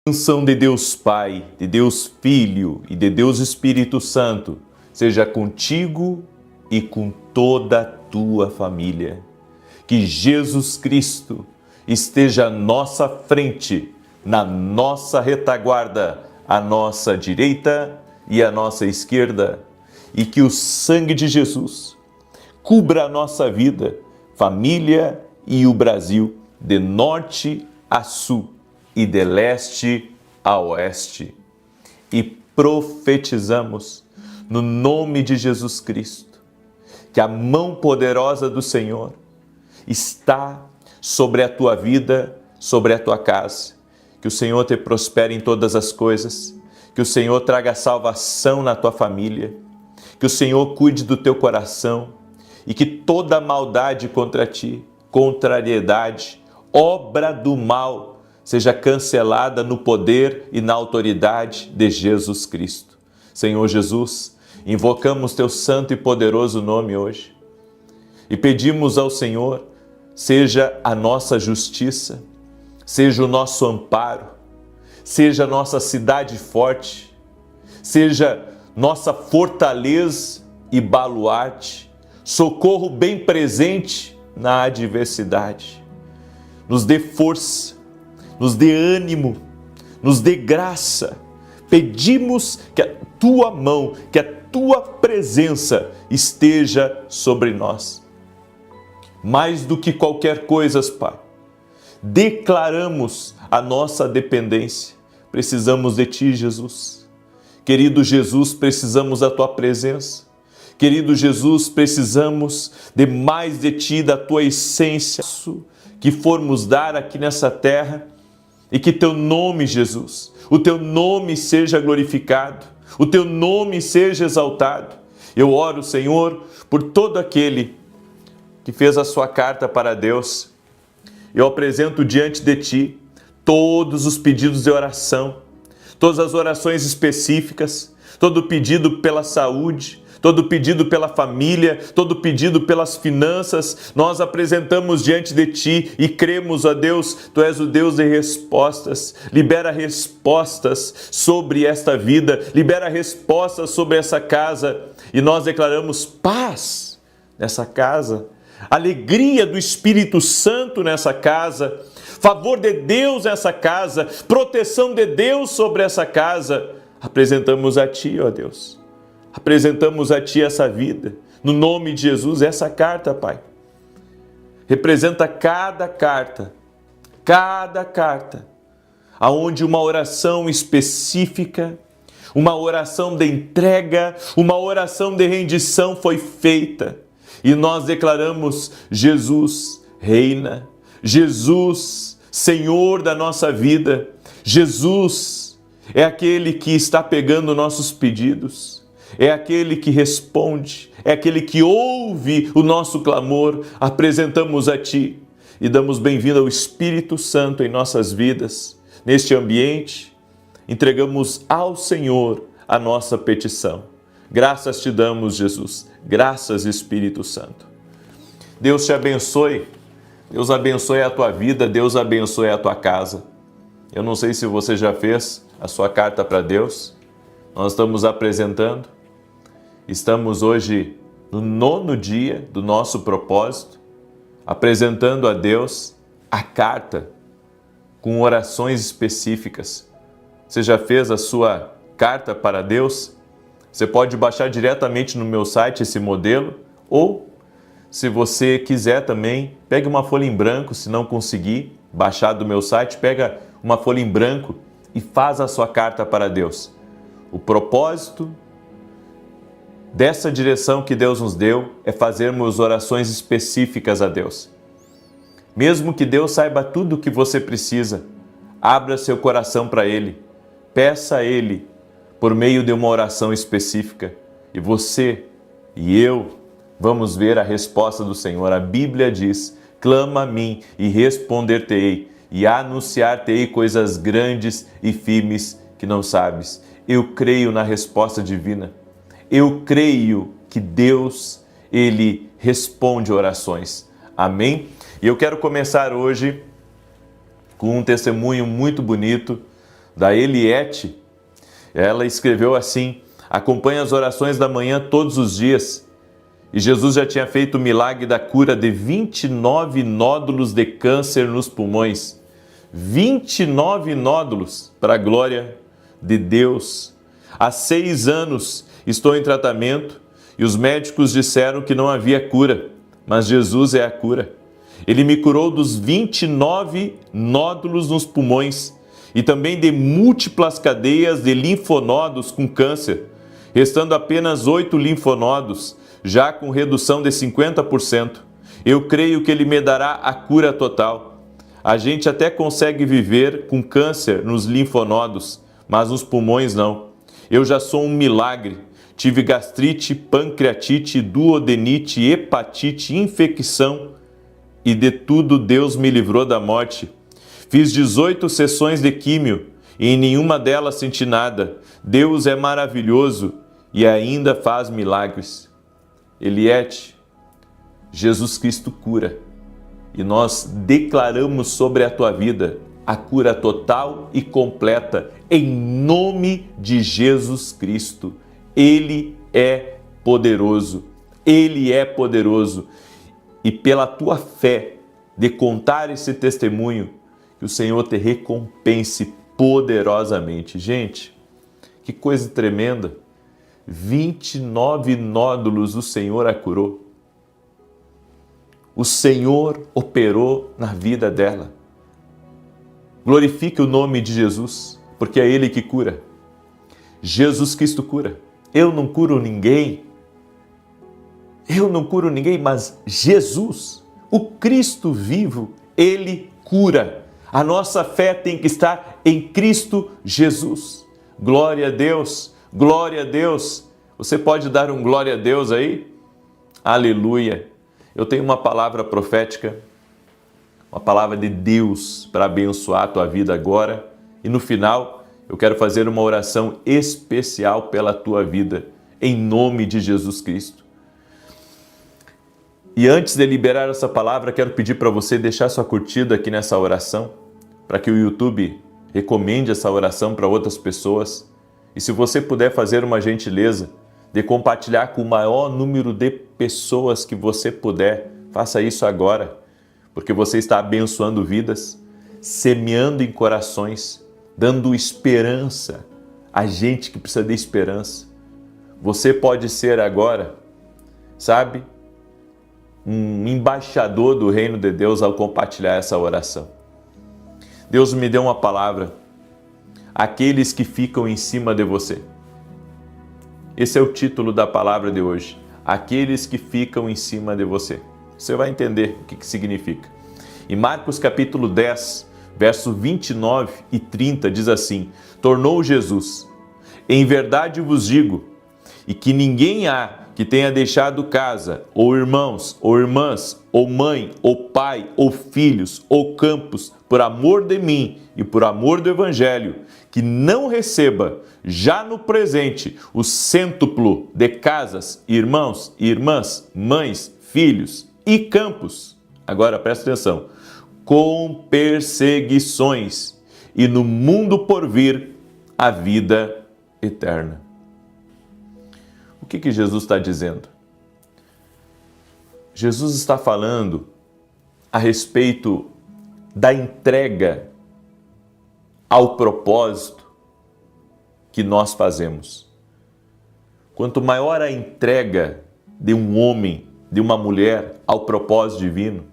Bênção de Deus Pai, de Deus Filho e de Deus Espírito Santo seja contigo e com toda a tua família. Que Jesus Cristo esteja à nossa frente, na nossa retaguarda, à nossa direita e à nossa esquerda, e que o sangue de Jesus cubra a nossa vida, família e o Brasil, de norte a sul e de leste a oeste. E profetizamos no nome de Jesus Cristo que a mão poderosa do Senhor está sobre a tua vida, sobre a tua casa. Que o Senhor te prospere em todas as coisas, que o Senhor traga salvação na tua família, que o Senhor cuide do teu coração e que toda maldade contra ti, contrariedade, obra do mal, seja cancelada no poder e na autoridade de Jesus Cristo. Senhor Jesus, invocamos teu santo e poderoso nome hoje e pedimos ao Senhor, seja a nossa justiça, seja o nosso amparo, seja a nossa cidade forte, seja nossa fortaleza e baluarte, socorro bem presente na adversidade. Nos dê força, nos dê ânimo, nos dê graça. Pedimos que a tua mão, que a tua presença esteja sobre nós. Mais do que qualquer coisa, Pai, declaramos a nossa dependência. Precisamos de Ti, Jesus. Querido Jesus, precisamos da Tua presença. Querido Jesus, precisamos de mais de Ti, da Tua essência que formos dar aqui nessa terra, e que Teu nome, Jesus, o Teu nome seja glorificado, o Teu nome seja exaltado. Eu oro, Senhor, por todo aquele que fez a sua carta para Deus. Eu apresento diante de Ti todos os pedidos de oração, todas as orações específicas, todo pedido pela saúde, todo pedido pela família, todo pedido pelas finanças, nós apresentamos diante de Ti e cremos, ó Deus, Tu és o Deus de respostas. Libera respostas sobre esta vida, libera respostas sobre essa casa e nós declaramos paz nessa casa, alegria do Espírito Santo nessa casa, favor de Deus nessa casa, proteção de Deus sobre essa casa. Apresentamos a Ti, ó Deus. Apresentamos a Ti essa vida, no nome de Jesus, essa carta, Pai. Representa cada carta, aonde uma oração específica, uma oração de entrega, uma oração de rendição foi feita. E nós declaramos: Jesus reina, Jesus, Senhor da nossa vida, Jesus é aquele que está pegando nossos pedidos. É aquele que responde, é aquele que ouve o nosso clamor. Apresentamos a Ti e damos bem-vindo ao Espírito Santo em nossas vidas. Neste ambiente, entregamos ao Senhor a nossa petição. Graças Te damos, Jesus. Graças, Espírito Santo. Deus te abençoe. Deus abençoe a tua vida. Deus abençoe a tua casa. Eu não sei se você já fez a sua carta para Deus. Nós estamos apresentando. Estamos hoje no 9º dia do nosso propósito, apresentando a Deus a carta com orações específicas. Você já fez a sua carta para Deus? Você pode baixar diretamente no meu site esse modelo, ou, se você quiser também, pegue uma folha em branco. Se não conseguir baixar do meu site, pega uma folha em branco e faz a sua carta para Deus. O propósito dessa direção que Deus nos deu é fazermos orações específicas a Deus. Mesmo que Deus saiba tudo o que você precisa, abra seu coração para Ele, peça a Ele por meio de uma oração específica e você e eu vamos ver a resposta do Senhor. A Bíblia diz: clama a mim e responder-te-ei e anunciar-te-ei coisas grandes e firmes que não sabes. Eu creio na resposta divina. Eu creio que Deus, Ele responde orações. Amém? E eu quero começar hoje com um testemunho muito bonito da Eliette, ela escreveu assim: acompanha as orações da manhã todos os dias. E Jesus já tinha feito o milagre da cura de 29 nódulos de câncer nos pulmões. 29 nódulos, para a glória de Deus. Há 6 anos estou em tratamento e os médicos disseram que não havia cura, mas Jesus é a cura. Ele me curou dos 29 nódulos nos pulmões e também de múltiplas cadeias de linfonodos com câncer, restando apenas 8 linfonodos, já com redução de 50%. Eu creio que Ele me dará a cura total. A gente até consegue viver com câncer nos linfonodos, mas nos pulmões não. Eu já sou um milagre. Tive gastrite, pancreatite, duodenite, hepatite, infecção e de tudo Deus me livrou da morte. Fiz 18 sessões de químio e em nenhuma delas senti nada. Deus é maravilhoso e ainda faz milagres. Eliette, Jesus Cristo cura e nós declaramos sobre a tua vida a cura total e completa em nome de Jesus Cristo. Ele é poderoso, Ele é poderoso. E pela tua fé de contar esse testemunho, que o Senhor te recompense poderosamente. Gente, que coisa tremenda! 29 nódulos o Senhor a curou. O Senhor operou na vida dela. Glorifique o nome de Jesus, porque é Ele que cura. Jesus Cristo cura. Eu não curo ninguém. Eu não curo ninguém, mas Jesus, o Cristo vivo, Ele cura. A nossa fé tem que estar em Cristo Jesus. Glória a Deus, glória a Deus. Você pode dar um glória a Deus aí? Aleluia. Eu tenho uma palavra profética, uma palavra de Deus para abençoar a tua vida agora. E no final, eu quero fazer uma oração especial pela tua vida, em nome de Jesus Cristo. E antes de liberar essa palavra, quero pedir para você deixar sua curtida aqui nessa oração, para que o YouTube recomende essa oração para outras pessoas. E se você puder fazer uma gentileza de compartilhar com o maior número de pessoas que você puder, faça isso agora, porque você está abençoando vidas, semeando em corações, dando esperança a gente que precisa de esperança. Você pode ser agora, sabe, um embaixador do reino de Deus ao compartilhar essa oração. Deus me deu uma palavra, aqueles que ficam em cima de você. Esse é o título da palavra de hoje, aqueles que ficam em cima de você. Você vai entender o que significa. Em Marcos capítulo 10, verso 29 e 30 diz assim: tornou Jesus, em verdade vos digo, e que ninguém há que tenha deixado casa, ou irmãos, ou irmãs, ou mãe, ou pai, ou filhos, ou campos, por amor de mim e por amor do Evangelho, que não receba já no presente o cêntuplo de casas, irmãos, irmãs, mães, filhos e campos. Agora presta atenção. Com perseguições e no mundo por vir a vida eterna. O que Jesus está dizendo? Jesus está falando a respeito da entrega ao propósito que nós fazemos. Quanto maior a entrega de um homem, de uma mulher ao propósito divino,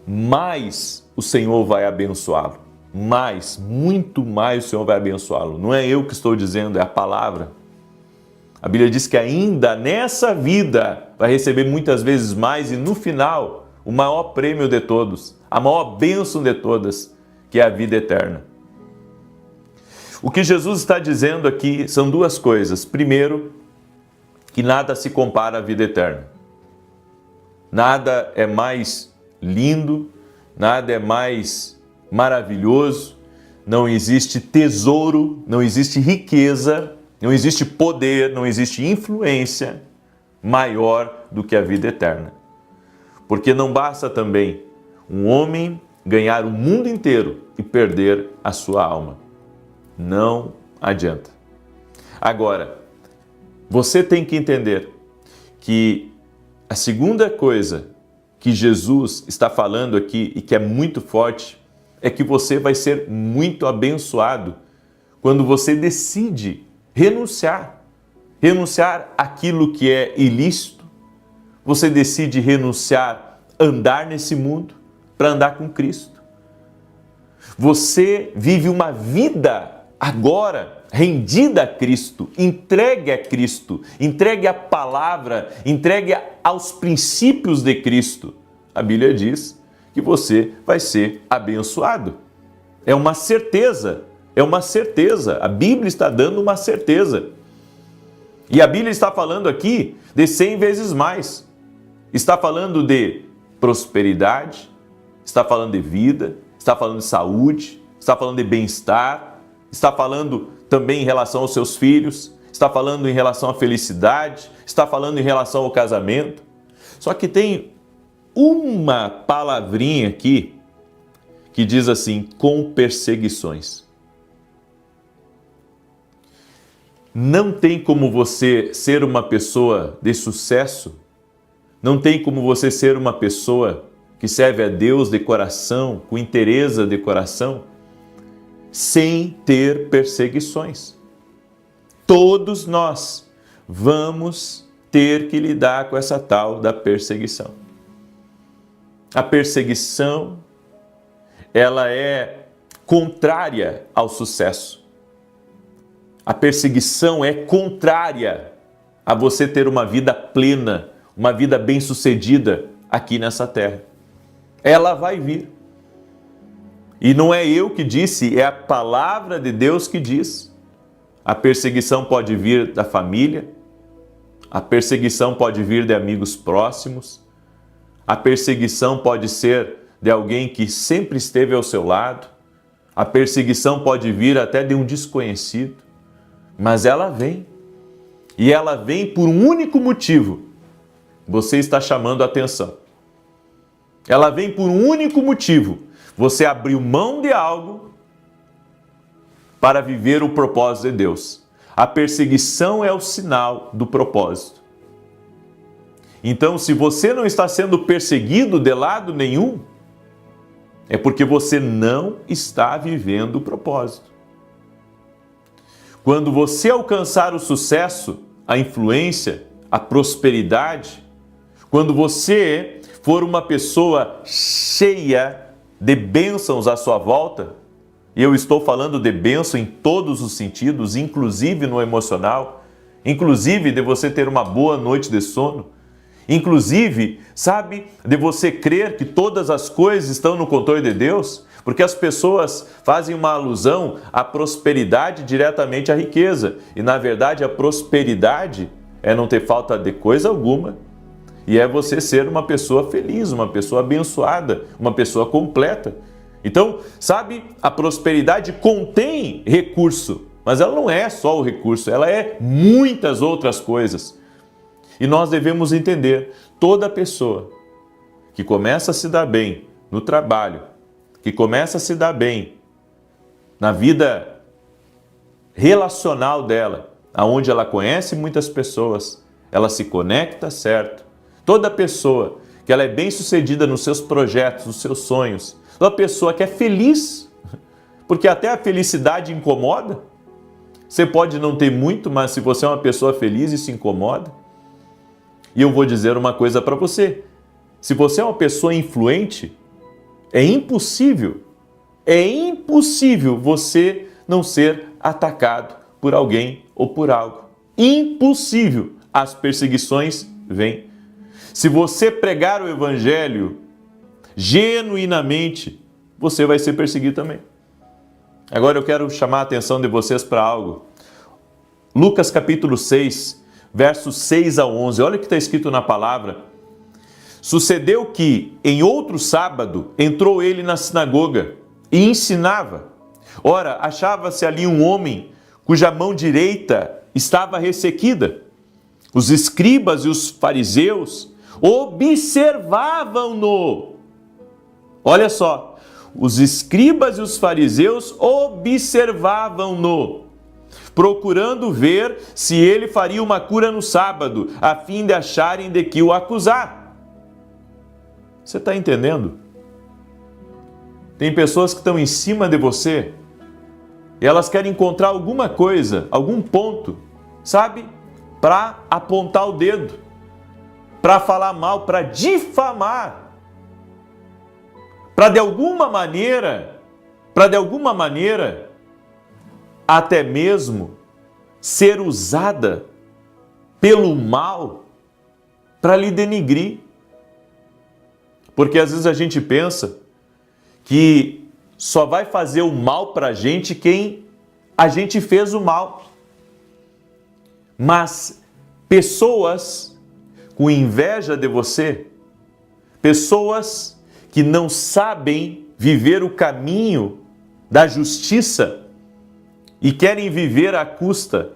mais o Senhor vai abençoá-lo. Mais, muito mais o Senhor vai abençoá-lo. Não é eu que estou dizendo, é a palavra. A Bíblia diz que ainda nessa vida vai receber muitas vezes mais e no final o maior prêmio de todos, a maior bênção de todas, que é a vida eterna. O que Jesus está dizendo aqui são duas coisas. Primeiro, que nada se compara à vida eterna. Nada é mais lindo, nada é mais maravilhoso, não existe tesouro, não existe riqueza, não existe poder, não existe influência maior do que a vida eterna. Porque não basta também um homem ganhar o mundo inteiro e perder a sua alma. Não adianta. Agora, você tem que entender que a segunda coisa que Jesus está falando aqui e que é muito forte é que você vai ser muito abençoado quando você decide renunciar àquilo que é ilícito. Você decide renunciar a andar nesse mundo para andar com Cristo. Você vive uma vida agora rendida a Cristo, entregue a Cristo, entregue à palavra, entregue aos princípios de Cristo. A Bíblia diz que você vai ser abençoado. É uma certeza, a Bíblia está dando uma certeza. E a Bíblia está falando aqui de 100 vezes mais. Está falando de prosperidade, está falando de vida, está falando de saúde, está falando de bem-estar, está falando também em relação aos seus filhos, está falando em relação à felicidade, está falando em relação ao casamento. Só que tem uma palavrinha aqui que diz assim, com perseguições. Não tem como você ser uma pessoa de sucesso, não tem como você ser uma pessoa que serve a Deus de coração, com inteireza de coração, sem ter perseguições. Todos nós vamos ter que lidar com essa tal da perseguição. A perseguição, ela é contrária ao sucesso. A perseguição é contrária a você ter uma vida plena, uma vida bem-sucedida aqui nessa terra. Ela vai vir. E não é eu que disse, é a palavra de Deus que diz. A perseguição pode vir da família, a perseguição pode vir de amigos próximos, a perseguição pode ser de alguém que sempre esteve ao seu lado, a perseguição pode vir até de um desconhecido, mas ela vem. E ela vem por um único motivo. Você está chamando a atenção. Ela vem por um único motivo. Você abriu mão de algo para viver o propósito de Deus. A perseguição é o sinal do propósito. Então, se você não está sendo perseguido de lado nenhum, é porque você não está vivendo o propósito. Quando você alcançar o sucesso, a influência, a prosperidade, quando você for uma pessoa cheia de bênçãos à sua volta, e eu estou falando de bênção em todos os sentidos, inclusive no emocional, inclusive de você ter uma boa noite de sono, inclusive, sabe, de você crer que todas as coisas estão no controle de Deus, porque as pessoas fazem uma alusão à prosperidade diretamente à riqueza, e na verdade a prosperidade é não ter falta de coisa alguma, e é você ser uma pessoa feliz, uma pessoa abençoada, uma pessoa completa. Então, sabe, a prosperidade contém recurso, mas ela não é só o recurso, ela é muitas outras coisas. E nós devemos entender, toda pessoa que começa a se dar bem no trabalho, que começa a se dar bem na vida relacional dela, aonde ela conhece muitas pessoas, ela se conecta certo. Toda pessoa que ela é bem-sucedida nos seus projetos, nos seus sonhos, toda pessoa que é feliz, porque até a felicidade incomoda. Você pode não ter muito, mas se você é uma pessoa feliz, isso incomoda. E eu vou dizer uma coisa para você. Se você é uma pessoa influente, é impossível você não ser atacado por alguém ou por algo. Impossível. As perseguições vêm. Se você pregar o evangelho genuinamente, você vai ser perseguido também. Agora eu quero chamar a atenção de vocês para algo. Lucas capítulo 6, versos 6 a 11. Olha o que está escrito na palavra. Sucedeu que, em outro sábado, entrou ele na sinagoga e ensinava. Ora, achava-se ali um homem cuja mão direita estava ressequida. Os escribas e os fariseus observavam-no. Olha só, os escribas e os fariseus observavam-no, procurando ver se ele faria uma cura no sábado, a fim de acharem de que o acusar. Você está entendendo? Tem pessoas que estão em cima de você e elas querem encontrar alguma coisa, algum ponto, sabe? Para apontar o dedo, para falar mal, para difamar, para de alguma maneira, até mesmo ser usada pelo mal para lhe denigrir. Porque às vezes a gente pensa que só vai fazer o mal para a gente quem a gente fez o mal. Mas pessoas com inveja de você, pessoas que não sabem viver o caminho da justiça e querem viver à custa,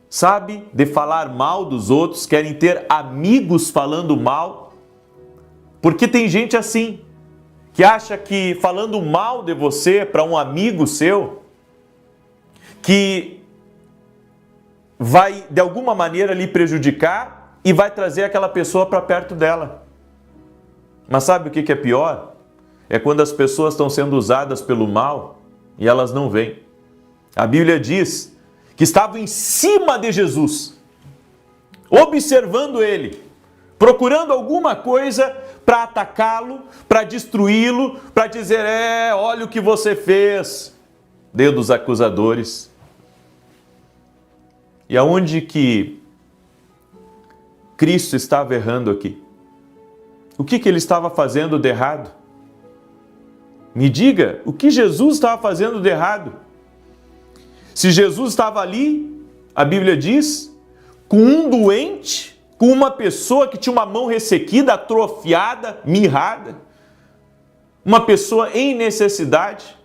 sabe, de falar mal dos outros, querem ter amigos falando mal, porque tem gente assim, que acha que falando mal de você para um amigo seu, que vai de alguma maneira lhe prejudicar e vai trazer aquela pessoa para perto dela. Mas sabe o que é pior? É quando as pessoas estão sendo usadas pelo mal e elas não veem. A Bíblia diz que estavam em cima de Jesus, observando ele, procurando alguma coisa para atacá-lo, para destruí-lo, para dizer, olha o que você fez. Dedos acusadores. E aonde que Cristo estava errando aqui? O que ele estava fazendo de errado? Me diga, o que Jesus estava fazendo de errado? Se Jesus estava ali, a Bíblia diz, com um doente, com uma pessoa que tinha uma mão ressequida, atrofiada, mirrada, uma pessoa em necessidade.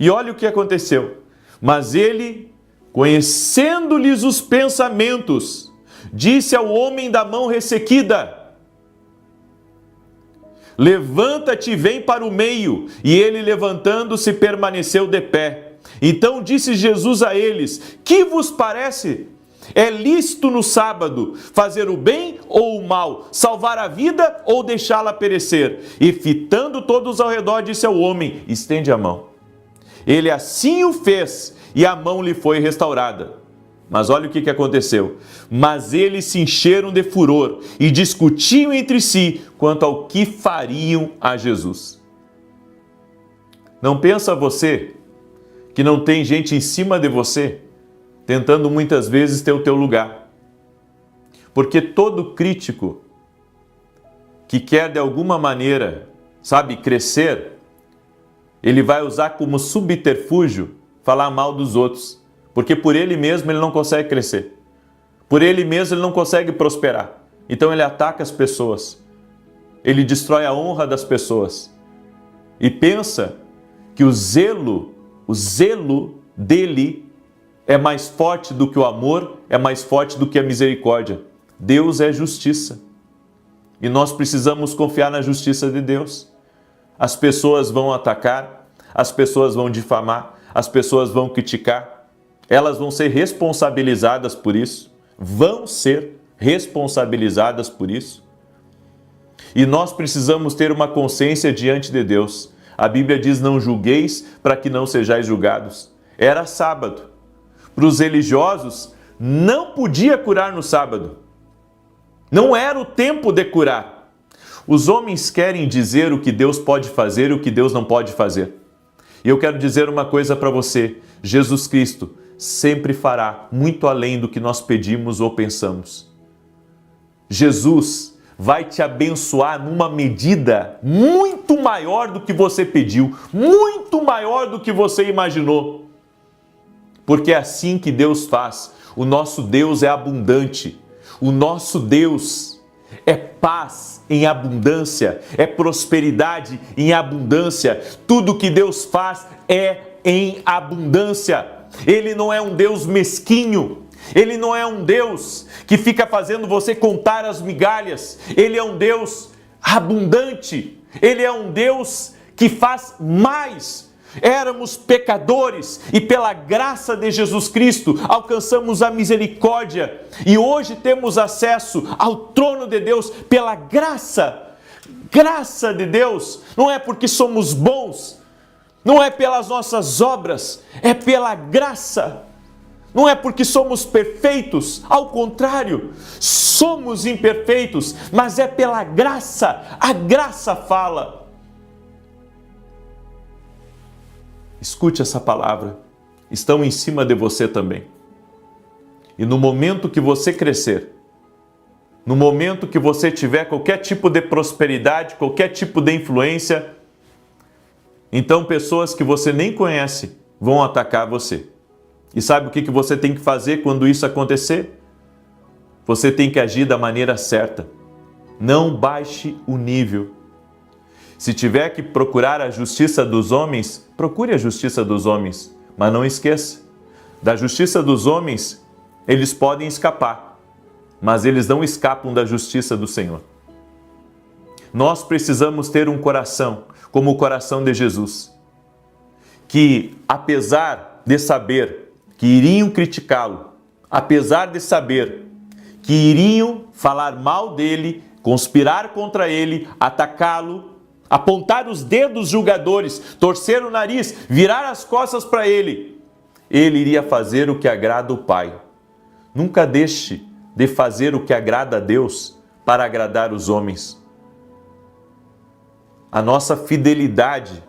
E olha o que aconteceu. Mas ele, conhecendo-lhes os pensamentos, disse ao homem da mão ressequida, levanta-te e vem para o meio. E ele, levantando-se, permaneceu de pé. Então disse Jesus a eles, que vos parece? É lícito no sábado fazer o bem ou o mal, salvar a vida ou deixá-la perecer? E fitando todos ao redor, disse ao homem, estende a mão. Ele assim o fez, e a mão lhe foi restaurada. Mas olha o que aconteceu. Mas eles se encheram de furor e discutiam entre si quanto ao que fariam a Jesus. Não pensa você que não tem gente em cima de você, tentando muitas vezes ter o teu lugar? Porque todo crítico que quer de alguma maneira, sabe, crescer, ele vai usar como subterfúgio falar mal dos outros. Porque por ele mesmo ele não consegue crescer. Por ele mesmo ele não consegue prosperar. Então ele ataca as pessoas. Ele destrói a honra das pessoas. E pensa que o zelo dele é mais forte do que o amor, é mais forte do que a misericórdia. Deus é justiça. E nós precisamos confiar na justiça de Deus. As pessoas vão atacar, as pessoas vão difamar, as pessoas vão criticar. Elas vão ser responsabilizadas por isso. Vão ser responsabilizadas por isso. E nós precisamos ter uma consciência diante de Deus. A Bíblia diz, não julgueis para que não sejais julgados. Era sábado. Para os religiosos, não podia curar no sábado. Não era o tempo de curar. Os homens querem dizer o que Deus pode fazer e o que Deus não pode fazer. E eu quero dizer uma coisa para você. Jesus Cristo sempre fará muito além do que nós pedimos ou pensamos. Jesus vai te abençoar numa medida muito maior do que você pediu, muito maior do que você imaginou. Porque é assim que Deus faz. O nosso Deus é abundante. O nosso Deus é paz em abundância, é prosperidade em abundância. Tudo que Deus faz é em abundância. Ele não é um Deus mesquinho. Ele não é um Deus que fica fazendo você contar as migalhas. Ele é um Deus abundante. Ele é um Deus que faz mais. Éramos pecadores e pela graça de Jesus Cristo alcançamos a misericórdia e hoje temos acesso ao trono de Deus pela graça. Graça de Deus, não é porque somos bons, não é pelas nossas obras, é pela graça. Não é porque somos perfeitos, ao contrário, somos imperfeitos, mas é pela graça, a graça fala. Escute essa palavra, estão em cima de você também. E no momento que você crescer, no momento que você tiver qualquer tipo de prosperidade, qualquer tipo de influência, então pessoas que você nem conhece vão atacar você. E sabe o que você tem que fazer quando isso acontecer? Você tem que agir da maneira certa. Não baixe o nível. Se tiver que procurar a justiça dos homens, procure a justiça dos homens. Mas não esqueça, da justiça dos homens, eles podem escapar, mas eles não escapam da justiça do Senhor. Nós precisamos ter um coração como o coração de Jesus, que apesar de saber que iriam criticá-lo, apesar de saber que iriam falar mal dele, conspirar contra ele, atacá-lo, apontar os dedos julgadores, torcer o nariz, virar as costas para ele, ele iria fazer o que agrada o Pai. Nunca deixe de fazer o que agrada a Deus para agradar os homens. A nossa fidelidade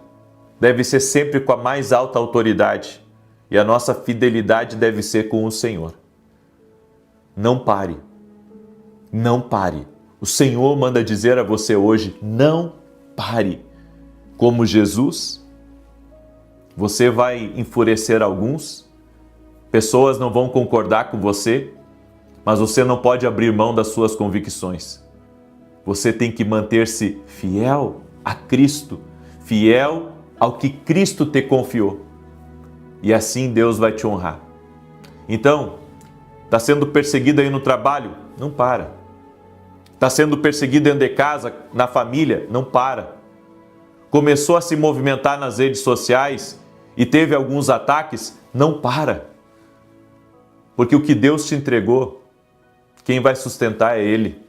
deve ser sempre com a mais alta autoridade. E a nossa fidelidade deve ser com o Senhor. Não pare. Não pare. O Senhor manda dizer a você hoje, não pare. Como Jesus, você vai enfurecer alguns, pessoas não vão concordar com você, mas você não pode abrir mão das suas convicções. Você tem que manter-se fiel a Cristo, fiel ao que Cristo te confiou. E assim Deus vai te honrar. Então, está sendo perseguido aí no trabalho? Não para. Está sendo perseguido dentro de casa, na família? Não para. Começou a se movimentar nas redes sociais e teve alguns ataques? Não para. Porque o que Deus te entregou, quem vai sustentar é Ele.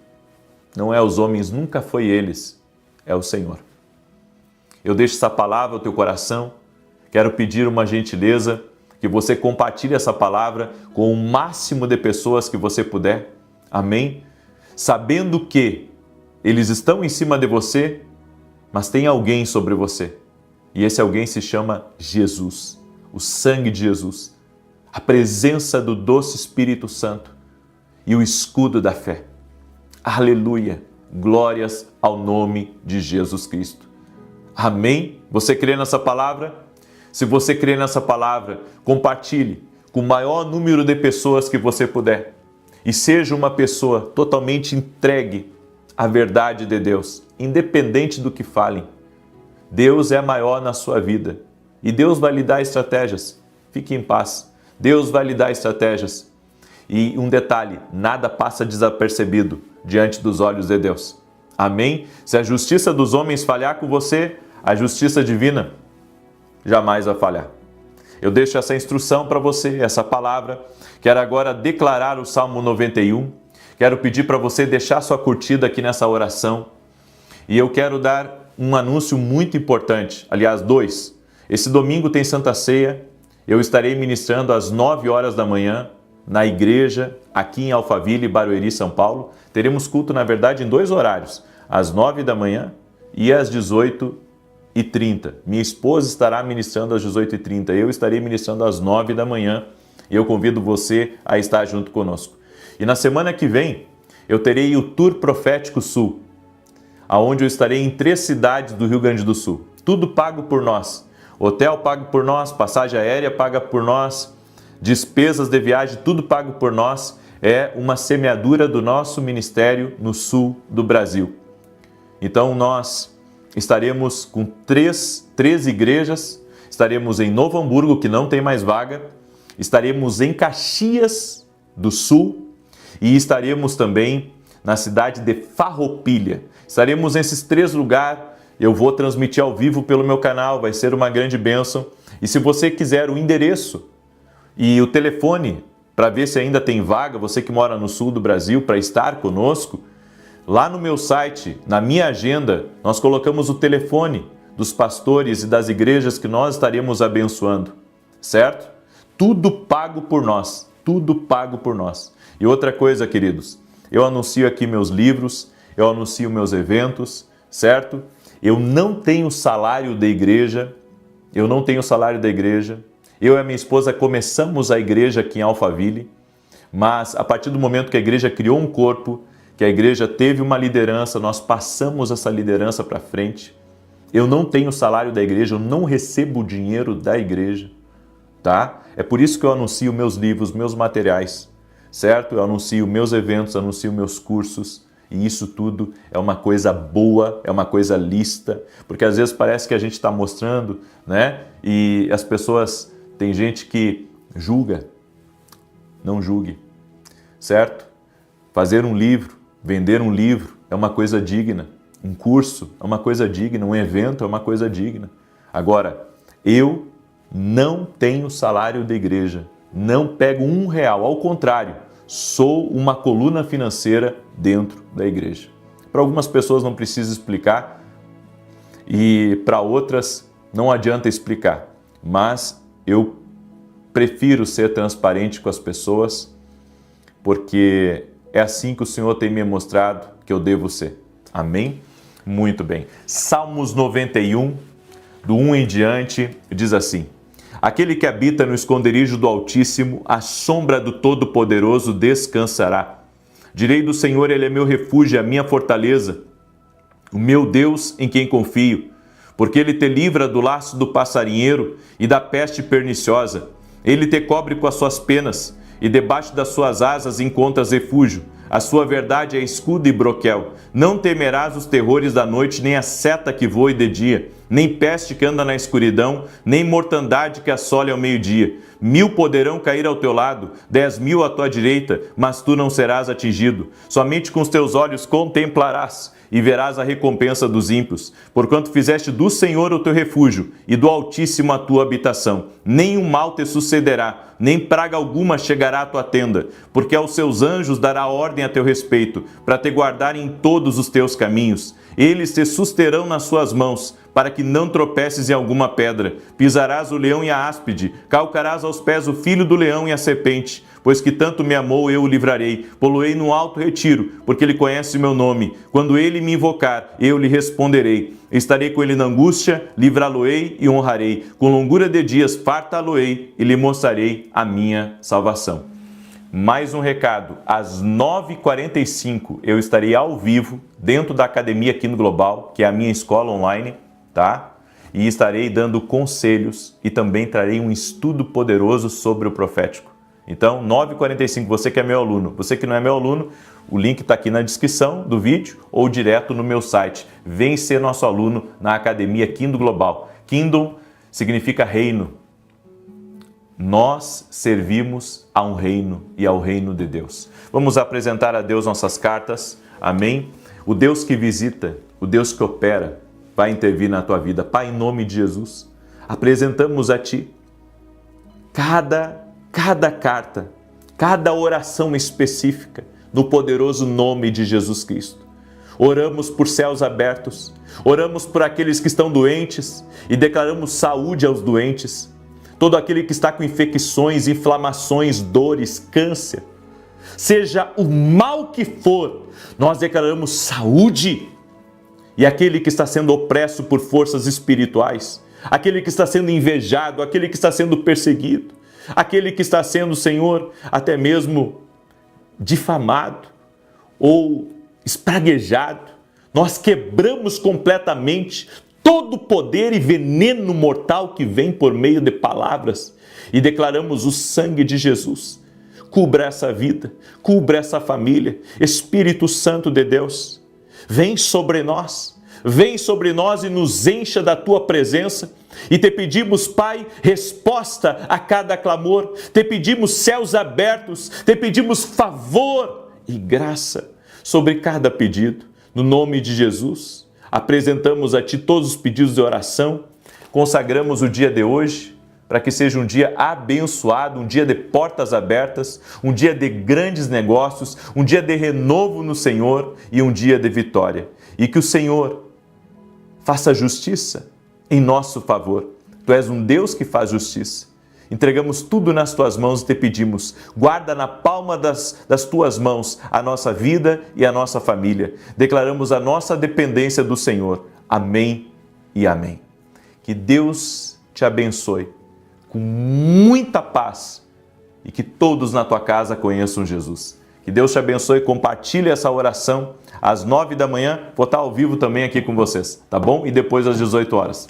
Não é os homens, nunca foi eles, é o Senhor. Eu deixo essa palavra ao teu coração. Quero pedir uma gentileza, que você compartilhe essa palavra com o máximo de pessoas que você puder. Amém? Sabendo que eles estão em cima de você, mas tem alguém sobre você. E esse alguém se chama Jesus, o sangue de Jesus, a presença do doce Espírito Santo e o escudo da fé. Aleluia! Glórias ao nome de Jesus Cristo. Amém? Você crê nessa palavra? Se você crê nessa palavra, compartilhe com o maior número de pessoas que você puder. E seja uma pessoa totalmente entregue à verdade de Deus, independente do que falem. Deus é maior na sua vida e Deus vai lhe dar estratégias. Fique em paz. Deus vai lhe dar estratégias. E um detalhe, nada passa desapercebido diante dos olhos de Deus. Amém? Se a justiça dos homens falhar com você, a justiça divina jamais vai falhar. Eu deixo essa instrução para você, essa palavra. Quero agora declarar o Salmo 91. Quero pedir para você deixar sua curtida aqui nessa oração. E eu quero dar um anúncio muito importante, aliás, dois. Esse domingo tem Santa Ceia. Eu estarei ministrando às 9 horas da manhã na igreja, aqui em Alphaville, Barueri, São Paulo. Teremos culto, na verdade, em 2 horários, às 9 da manhã e às 18h30. Minha esposa estará ministrando às 18h30, eu estarei ministrando às 9 da manhã e eu convido você a estar junto conosco. E na semana que vem, eu terei o Tour Profético Sul, aonde eu estarei em 3 cidades do Rio Grande do Sul. Tudo pago por nós. Hotel pago por nós, passagem aérea paga por nós, despesas de viagem, tudo pago por nós. É uma semeadura do nosso ministério no sul do Brasil. Então nós estaremos com 3 igrejas, estaremos em Novo Hamburgo, que não tem mais vaga, estaremos em Caxias do Sul e estaremos também na cidade de Farroupilha. Estaremos nesses 3 lugares eu vou transmitir ao vivo pelo meu canal, vai ser uma grande bênção. E se você quiser o endereço e o telefone para ver se ainda tem vaga, você que mora no sul do Brasil, para estar conosco, lá no meu site, na minha agenda, nós colocamos o telefone dos pastores e das igrejas que nós estaremos abençoando, certo? Tudo pago por nós, tudo pago por nós. E outra coisa, queridos, eu anuncio aqui meus livros, eu anuncio meus eventos, certo? Eu não tenho salário da igreja, eu e a minha esposa começamos a igreja aqui em Alphaville, mas a partir do momento que a igreja criou um corpo, que a igreja teve uma liderança, nós passamos essa liderança para frente. Eu não tenho salário da igreja, eu não recebo dinheiro da igreja, tá? É por isso que eu anuncio meus livros, meus materiais, certo? Eu anuncio meus eventos, anuncio meus cursos, e isso tudo é uma coisa boa, é uma coisa lícita, porque às vezes parece que a gente está mostrando, né? E as pessoas, tem gente que julga. Não julgue, certo? Fazer um livro, vender um livro é uma coisa digna. Um curso é uma coisa digna, um evento é uma coisa digna. Agora, eu não tenho salário da igreja, não pego R$1, ao contrário, sou uma coluna financeira dentro da igreja. Para algumas pessoas não precisa explicar e para outras não adianta explicar, mas eu prefiro ser transparente com as pessoas porque é assim que o Senhor tem me mostrado que eu devo ser. Amém? Muito bem. Salmos 91, do 1 em diante, diz assim: Aquele que habita no esconderijo do Altíssimo, à sombra do Todo-Poderoso descansará. Direi do Senhor, Ele é meu refúgio, a minha fortaleza, o meu Deus em quem confio, porque Ele te livra do laço do passarinheiro e da peste perniciosa. Ele te cobre com as suas penas, e debaixo das suas asas encontras refúgio. A sua verdade é escudo e broquel. Não temerás os terrores da noite, nem a seta que voe de dia, nem peste que anda na escuridão, nem mortandade que assole ao meio-dia. 1000 poderão cair ao teu lado, 10.000 à tua direita, mas tu não serás atingido. Somente com os teus olhos contemplarás e verás a recompensa dos ímpios. Porquanto fizeste do Senhor o teu refúgio e do Altíssimo a tua habitação. Nenhum mal te sucederá, nem praga alguma chegará à tua tenda, porque aos seus anjos dará ordem a teu respeito, para te guardarem em todos os teus caminhos. Eles te susterão nas suas mãos, para que não tropeces em alguma pedra. Pisarás o leão e a áspide, calcarás aos pés o filho do leão e a serpente. Pois que tanto me amou, eu o livrarei. Poloei no alto retiro, porque ele conhece o meu nome. Quando ele me invocar, eu lhe responderei. Estarei com ele na angústia, livrá-lo-ei e honrarei. Com longura de dias fartá-lo-ei e lhe mostrarei a minha salvação. Mais um recado, às 9h45 eu estarei ao vivo dentro da Academia Quino Global, que é a minha escola online, tá? E estarei dando conselhos e também trarei um estudo poderoso sobre o profético. Então, 9h45, você que é meu aluno, você que não é meu aluno, o link está aqui na descrição do vídeo ou direto no meu site. Vem ser nosso aluno na Academia Quino Global. Kingdom significa reino. Nós servimos a um reino e ao reino de Deus. Vamos apresentar a Deus nossas cartas. Amém? O Deus que visita, o Deus que opera, vai intervir na tua vida. Pai, em nome de Jesus, apresentamos a Ti cada carta, cada oração específica, no poderoso nome de Jesus Cristo. Oramos por céus abertos, oramos por aqueles que estão doentes e declaramos saúde aos doentes. Todo aquele que está com infecções, inflamações, dores, câncer, seja o mal que for, nós declaramos saúde. E aquele que está sendo opresso por forças espirituais, aquele que está sendo invejado, aquele que está sendo perseguido, aquele que está sendo, Senhor, até mesmo difamado ou espraguejado, nós quebramos completamente todo poder e veneno mortal que vem por meio de palavras e declaramos o sangue de Jesus. Cubra essa vida, cubra essa família. Espírito Santo de Deus, vem sobre nós e nos encha da Tua presença. E te pedimos, Pai, resposta a cada clamor, te pedimos céus abertos, te pedimos favor e graça sobre cada pedido. No nome de Jesus, apresentamos a Ti todos os pedidos de oração, consagramos o dia de hoje para que seja um dia abençoado, um dia de portas abertas, um dia de grandes negócios, um dia de renovo no Senhor e um dia de vitória. E que o Senhor faça justiça em nosso favor. Tu és um Deus que faz justiça. Entregamos tudo nas Tuas mãos e Te pedimos, guarda na palma das Tuas mãos a nossa vida e a nossa família. Declaramos a nossa dependência do Senhor. Amém e amém. Que Deus te abençoe com muita paz e que todos na tua casa conheçam Jesus. Que Deus te abençoe, compartilhe essa oração às 9 da manhã. Vou estar ao vivo também aqui com vocês, tá bom? E depois às 18 horas.